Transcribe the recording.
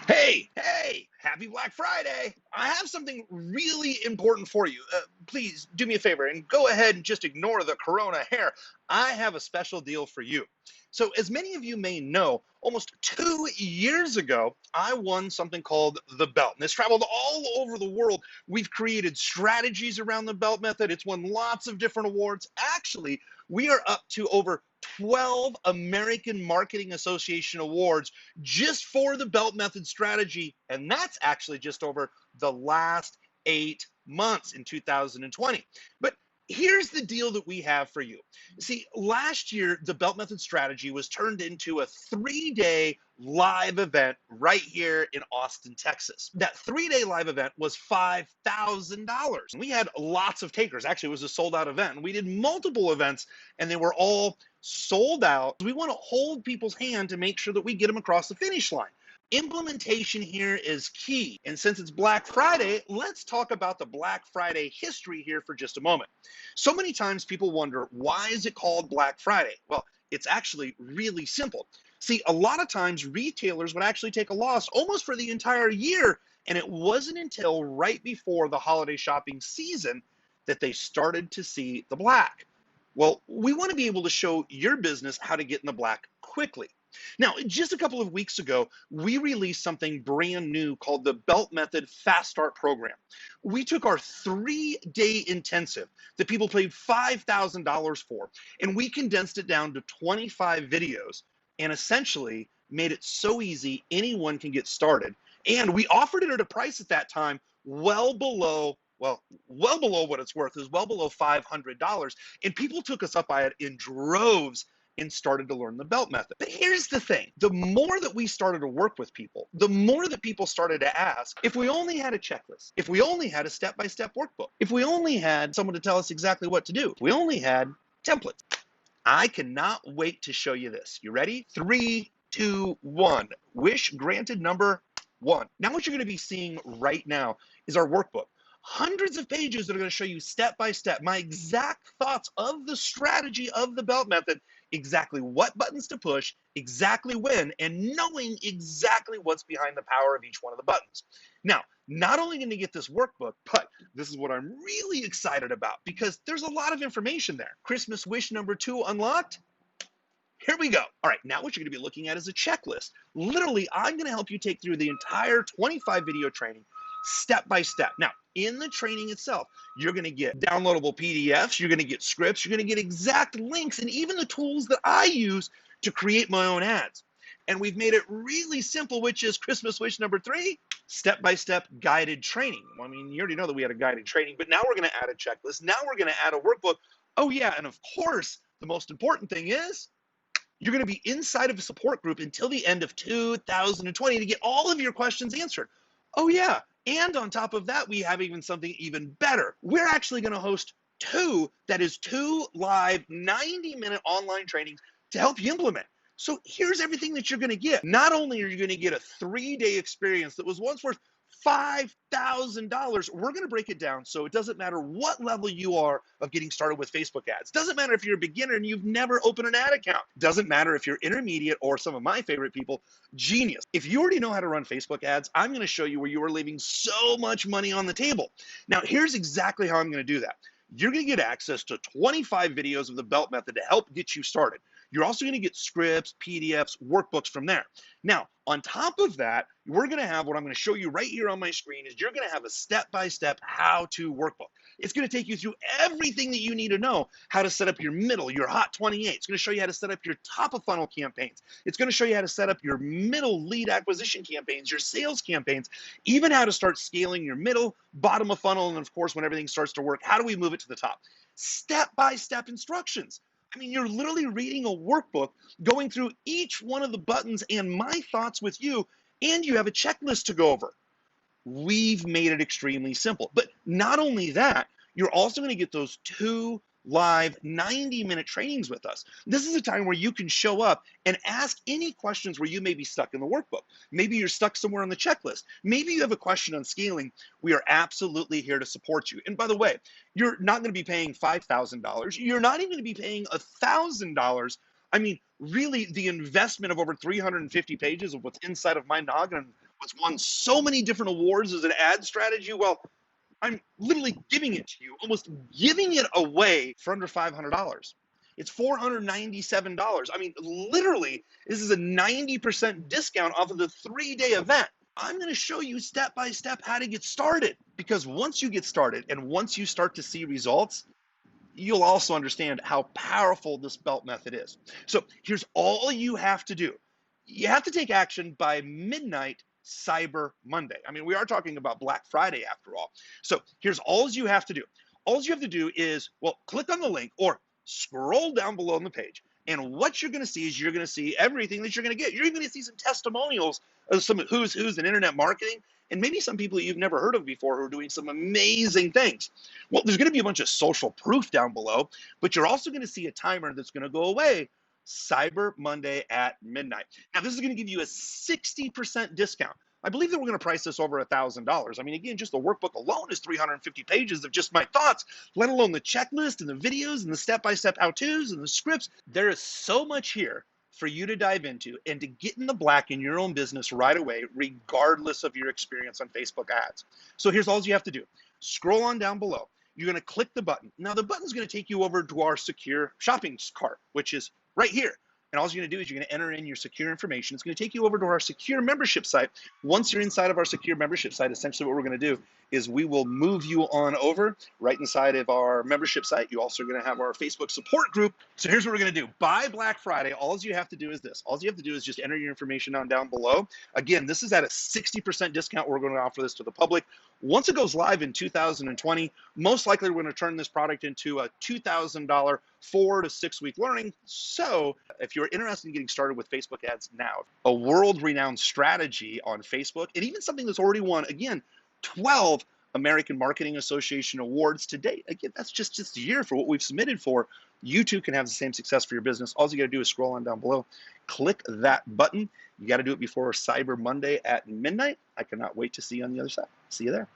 Hey, happy Black Friday. I have something really important for you. Please do me a favor and go ahead and just ignore the Corona hair. I have a special deal for you. So, as many of you may know, almost 2 years ago, I won something called the Belt. And it's traveled all over the world. We've created strategies around the Belt method. It's won lots of different awards. Actually, we are up to over 12 American Marketing Association awards just for the belt method strategy. And that's actually just over the last 8 months in 2020. But here's the deal that we have for you. See, last year, the belt method strategy was turned into a 3-day live event right here in Austin, Texas. That 3-day live event was $5,000. We had lots of takers. Actually, it was a sold out event. And we did multiple events and they were all sold out. We want to hold people's hand to make sure that we get them across the finish line. Implementation here is key. And since it's Black Friday, let's talk about the Black Friday history here for just a moment. So many times people wonder, why is it called Black Friday? Well, it's actually really simple. See, a lot of times retailers would actually take a loss almost for the entire year. And it wasn't until right before the holiday shopping season that they started to see the black. Well, we want to be able to show your business how to get in the black quickly. Now, just a couple of weeks ago, we released something brand new called the Belt Method Fast Start Program. We took our 3-day intensive that people paid $5,000 for, and we condensed it down to 25 videos and essentially made it so easy anyone can get started. And we offered it at a price at that time well below what it's worth. It was well below $500. And people took us up by it in droves and started to learn the belt method. But here's the thing. The more that we started to work with people, the more that people started to ask, if we only had a checklist, if we only had a step-by-step workbook, if we only had someone to tell us exactly what to do, if we only had templates. I cannot wait to show you this. You ready? 3, 2, 1. Wish granted number 1. Now what you're going to be seeing right now is our workbook. Hundreds of pages that are going to show you step by step my exact thoughts of the strategy of the belt method, exactly what buttons to push, exactly when, and knowing exactly what's behind the power of each one of the buttons. Now, not only going to get this workbook, but this is what I'm really excited about because there's a lot of information there. Christmas wish number 2 unlocked. Here we go. All right, now what you're going to be looking at is a checklist. Literally, I'm going to help you take through the entire 25 video training step by step. Now, in the training itself, you're going to get downloadable PDFs, you're going to get scripts, you're going to get exact links, and even the tools that I use to create my own ads. And we've made it really simple, which is Christmas wish number 3, step-by-step guided training. Well, I mean, you already know that we had a guided training, but now we're going to add a checklist. Now we're going to add a workbook. Oh yeah, and of course, the most important thing is you're going to be inside of a support group until the end of 2020 to get all of your questions answered. Oh yeah, and on top of that, we have even something even better. We're actually going to host two live 90-minute online trainings to help you implement. So here's everything that you're going to get. Not only are you going to get a 3-day experience that was once worth $5,000, we're going to break it down so it doesn't matter what level you are of getting started with Facebook ads. Doesn't matter if you're a beginner and you've never opened an ad account. Doesn't matter if you're intermediate or some of my favorite people, genius. If you already know how to run Facebook ads, I'm going to show you where you are leaving so much money on the table. Now, here's exactly how I'm going to do that. You're going to get access to 25 videos of the belt method to help get you started. You're also going to get scripts, PDFs, workbooks from there. Now, on top of that, we're going to have what I'm going to show you right here on my screen is you're going to have a step-by-step how-to workbook. It's going to take you through everything that you need to know how to set up your middle, your hot 28. It's going to show you how to set up your top of funnel campaigns. It's going to show you how to set up your middle lead acquisition campaigns, your sales campaigns, even how to start scaling your middle, bottom of funnel, and of course, when everything starts to work, how do we move it to the top? Step-by-step instructions. I mean, you're literally reading a workbook, going through each one of the buttons and my thoughts with you, and you have a checklist to go over. We've made it extremely simple. But not only that, you're also going to get those 2 live 90-minute trainings with us. This is a time where you can show up and ask any questions where you may be stuck in the workbook. Maybe you're stuck somewhere on the checklist. Maybe you have a question on scaling. We are absolutely here to support you. And by the way, you're not going to be paying $5,000. You're not even going to be paying $1,000. I mean, really, the investment of over 350 pages of what's inside of my noggin, It's won so many different awards as an ad strategy. Well, I'm literally giving it to you, almost giving it away for under $500. It's $497. I mean, literally, this is a 90% discount off of the 3-day event. I'm going to show you step by step how to get started, because once you get started and once you start to see results, you'll also understand how powerful this belt method is. So here's all you have to do. You have to take action by midnight Cyber Monday. I mean, we are talking about Black Friday after all. So here's all you have to do. All you have to do is, well, click on the link or scroll down below on the page. And what you're going to see is you're going to see everything that you're going to get. You're even going to see some testimonials of some who's in internet marketing, and maybe some people that you've never heard of before who are doing some amazing things. Well, there's going to be a bunch of social proof down below, but you're also going to see a timer that's going to go away Cyber Monday at midnight. Now, this is going to give you a 60% discount. I believe that we're going to price this over $1,000. I mean, again, just the workbook alone is 350 pages of just my thoughts, let alone the checklist and the videos and the step-by-step how-tos and the scripts. There is so much here for you to dive into and to get in the black in your own business right away, regardless of your experience on Facebook ads. So here's all you have to do. Scroll on down below. You're going to click the button. Now, the button is going to take you over to our secure shopping cart, which is right here. And all you're going to do is you're going to enter in your secure information. It's going to take you over to our secure membership site. Once you're inside of our secure membership site, essentially what we're going to do is we will move you on over right inside of our membership site. You also are going to have our Facebook support group. So here's what we're going to do. By Black Friday, all you have to do is this. All you have to do is just enter your information on down below. Again, this is at a 60% discount. We're going to offer this to the public. Once it goes live in 2020, most likely we're going to turn this product into a $2,000 4 to 6 week learning. So if you're interested in getting started with Facebook ads now, a world-renowned strategy on Facebook, and even something that's already won, again, 12 American Marketing Association awards to date. Again, that's just a year for what we've submitted for. You too can have the same success for your business. All you got to do is scroll on down below, click that button. You got to do it before Cyber Monday at midnight. I cannot wait to see you on the other side. See you there.